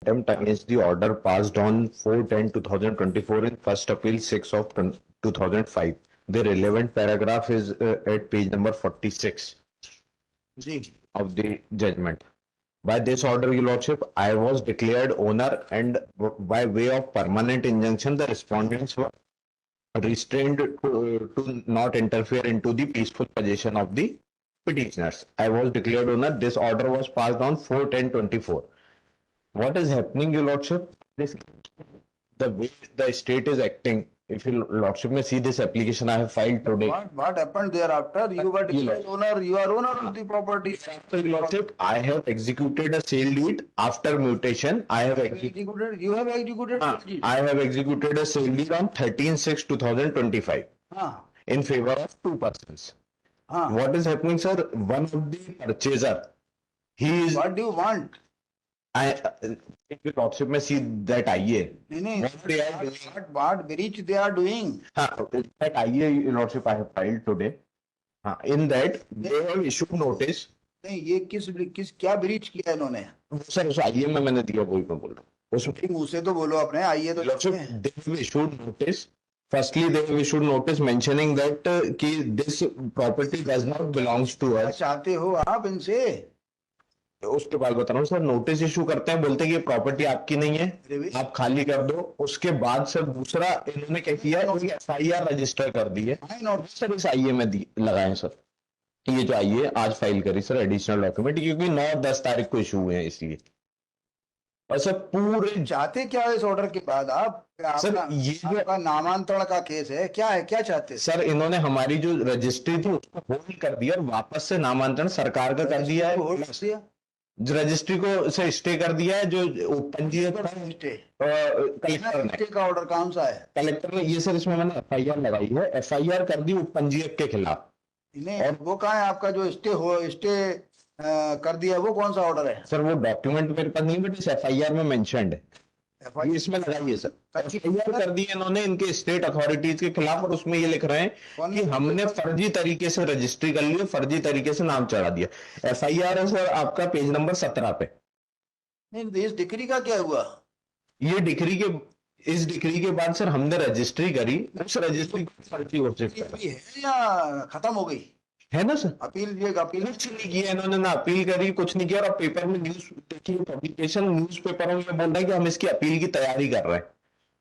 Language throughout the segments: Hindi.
contempt against the order passed on 4/10/2024 in first appeal 6 of 2005. The relevant paragraph is at page number 46 of the judgment. By this order, Your Lordship, I was declared owner, and by way of permanent injunction, the respondents were restrained to not interfere into the peaceful possession of the petitioners. I was declared owner. This order was passed on 4/10/24. What is happening, Your Lordship? The way the state is acting. If Your Lordship may see this application I have filed today. What happened thereafter? You were declared owner. You are owner of the property. After, Your Lordship, I have executed a sale deed. After mutation, I have executed. You have executed. I have executed a sale deed on 13/6/2025 in favor of two persons. What is happening, sir? One of the purchaser, he is. What do you want? If Your Lordship may see that IA. What breach they are doing? That IA, Your Lordship, I have filed today. In that they have issued notice. नहीं, ये किस क्या ब्रीच किया इन्होंने? सर उस आईए में मैंने दिया, वही मैं बोल रहा हूँ. उसमें मुंह से तो बोलो अपने, आइए तो. They have issued notice. Firstly, they have issued notice mentioning that कि this property does not belongs to us. चाहते हो आप इनसे? उसके बाद बता रहा हूँ सर, नोटिस इशू करते हैं, बोलते हैं कि प्रॉपर्टी आपकी नहीं है, आप खाली कर दो. उसके बाद सर दूसरा इन्होंने क्या किया, FIR रजिस्टर कर दी है. सर इस आईए में लगाए सर. ये जो आईए आज फाइल करी सर एडिशनल डॉक्यूमेंट, क्योंकि 9-10 तारीख को इशू हुए हैं इसलिए. और सर पूरे चाहते क्या है इस ऑर्डर के बाद आप? सर ये आपका नामांतरण का केस है, क्या है, क्या चाहते हैं? सर इन्होंने हमारी जो रजिस्ट्री थी उसको होल्ड कर दिया और वापस से नामांतरण सरकार का कर दिया है. रजिस्ट्री को से स्टे कर दिया है. जो पंजीयक कलेक्टर का ऑर्डर कौन सा है? कलेक्टर ने ये सर, इसमें मैंने FIR लगाई है, FIR कर दी उपपंजीयक के खिलाफ. और वो कहाँ है आपका जो स्टे कर दिया, वो कौन सा ऑर्डर है? सर वो डॉक्यूमेंट मेरे पास नहीं, बट इस FIR में मेंशन्ड है. इसमें लगाइए सर, FIR कर दी है इन्होंने इनके स्टेट अथॉरिटीज के खिलाफ, और उसमें ये लिख रहे हैं कि हमने फर्जी तरीके से रजिस्ट्री कर ली, फर्जी तरीके से नाम चढ़ा दिया. FIR है सर आपका पेज नंबर 17 पे. नहीं, इस डिक्री का क्या हुआ? ये डिक्री के, इस डिक्री के बाद सर हमने रजिस्ट्री करी, उस रजिस्ट्री फर्जी घोषित है या खत्म हो गई है ना सर? अपील कुछ नहीं किया इन्होंने, ना अपील करी, कुछ नहीं किया. और पेपर में न्यूज देखिए, पब्लिकेशन न्यूज पेपरों में बोल रहा है कि हम इसकी अपील की तैयारी कर रहे हैं.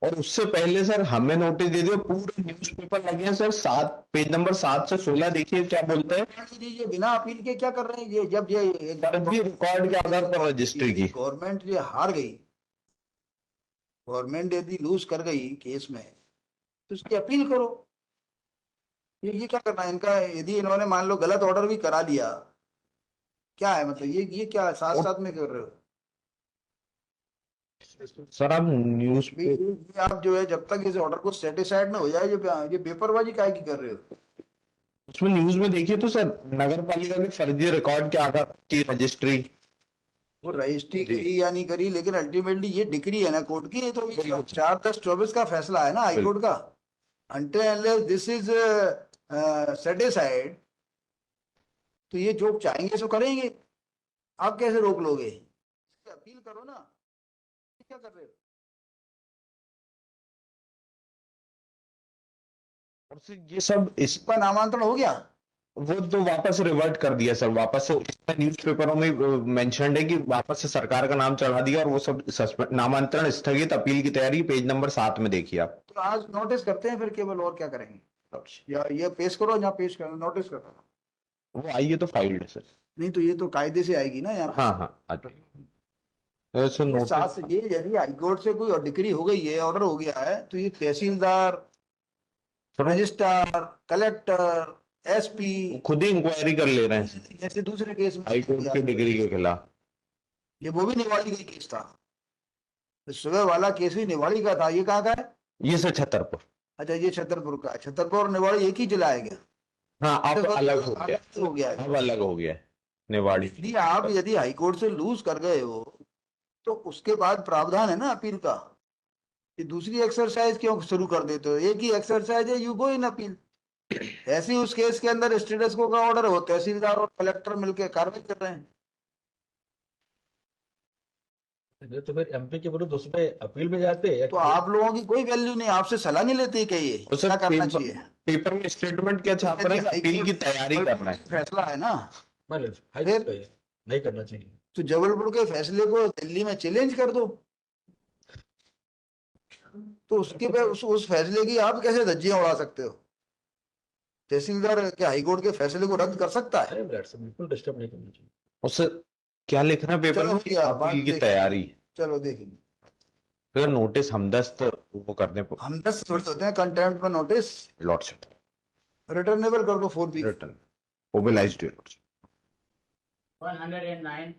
और उससे पहले सर हमें नोटिस दे दिया, पूरे न्यूज पेपर लगे हैं सर. पेज नंबर 7 से 16 देखिए क्या बोलते हैं. ये बिना अपील के क्या कर रहे हैं? ये जब ये रिकॉर्ड के आधार पर रजिस्ट्री की गवर्नमेंट ये हार गई, गवर्नमेंट यदि लूज कर गई केस में, तो उसकी अपील करो. ये क्या करना है इनका? यदि इन्होंने मान लो गलत ऑर्डर भी करा दिया, क्या है मतलब? ये क्या साथ साथ में कर रहे हो सर? आप न्यूज आप जो है, जब तक इस ऑर्डर को सेटिस्फाइड ना हो जाए, ये पेपरबाजी काहे की कर रहे हो? उसमें न्यूज में देखिए तो सर, नगर पालिका के फर्जी रिकॉर्ड के आधार की रजिस्ट्री, वो रजिस्ट्री करी या नहीं करी, लेकिन अल्टीमेटली ये डिक्री है ना कोर्ट की. ये तो 4/10/24 का फैसला है ना हाईकोर्ट का. अनटिल दिस इज सेटिस्फाइड, तो ये जो चाहेंगे सो करेंगे. आप कैसे रोक लोगे? अपील करो ना. क्या कर रहे हो? और फिर ये सब इसका नामांतरण हो गया, वो तो वापस रिवर्ट कर दिया सर. वापस से न्यूज पेपरों में मेंशन्ड है कि वापस से सरकार का नाम चढ़ा दिया, और वो सब नामांतरण स्थगित, अपील की तैयारी, पेज नंबर 7 में देखिए आप. तो आज नोटिस करते हैं फिर केवल, और क्या करेंगे? या ये पेश करो, यहाँ पेश करो, नोटिस करो. वो आइए तो फाइल्ड है सर. नहीं तो ये तो कायदे से आएगी ना यहाँ. हाँ साथ ये यदि हाईकोर्ट से कोई डिक्री हो गई है, ऑर्डर हो गया है, तो ये तहसीलदार, रजिस्ट्रार, कलेक्टर, SP खुद ही इंक्वायरी कर ले रहे हैं, जैसे दूसरे केस में हाईकोर्ट की डिग्री के खिलाफ. ये वो भी निवाड़ी का केस था, सुबह वाला केस भी निवाड़ी का था. ये कहाँ का है? ये सर छतरपुर. अच्छा, ये छतरपुर का. छतरपुर और निवाड़ी एक ही जिला है क्या? हाँ, अब अलग हो गया, अब अलग हो गया निवाड़ी. आप यदि हाईकोर्ट से लूज कर गए हो, तो उसके बाद प्रावधान है ना अपील का. ये दूसरी एक्सरसाइज क्यों शुरू कर देते हो? एक ही एक्सरसाइज है, यू गो इन अपील. ऐसे ही उस केस के अंदर स्टेटस को का ऑर्डर हो, तहसीलदार और कलेक्टर मिलकर कार्रवाई कर रहे हैं. ये तो फिर एमपी के विरुद्ध उस पे अपील में जाते हैं तो आप लोगों की कोई वैल्यू नहीं, आपसे सलाह नहीं लेते क्या ये और सर क्या करना पेपर चाहिए? पेपर में स्टेटमेंट क्या छाप रहे हैं? अपील की तैयारी करना है। फैसला है ना, मतलब हाई फिर? कोर्ट का ये नहीं करना चाहिए। तो जबलपुर के फैसले को दिल्ली में चैलेंज कर दो, तो उसके पे उस फैसले की आप कैसे धज्जियां उड़ा सकते हो? तहसीलदार क्या हाईकोर्ट के फैसले को रद्द कर सकता है? अरे विराट सर बिल्कुल डिस्टर्ब नहीं करना चाहिए। और सर क्या लिखना है पेपर चलो में? भैया, बात अपील की देखेंगे। तैयारी। चलो देखेंगे। फिर नोटिस हमदस्त वो करने पर हम 10 थोड़ी होते हैं, कंटेम्प्ट में नोटिस लॉर्डशिप रिटर्नेबल कर दो 4 वीक। Return mobilised 109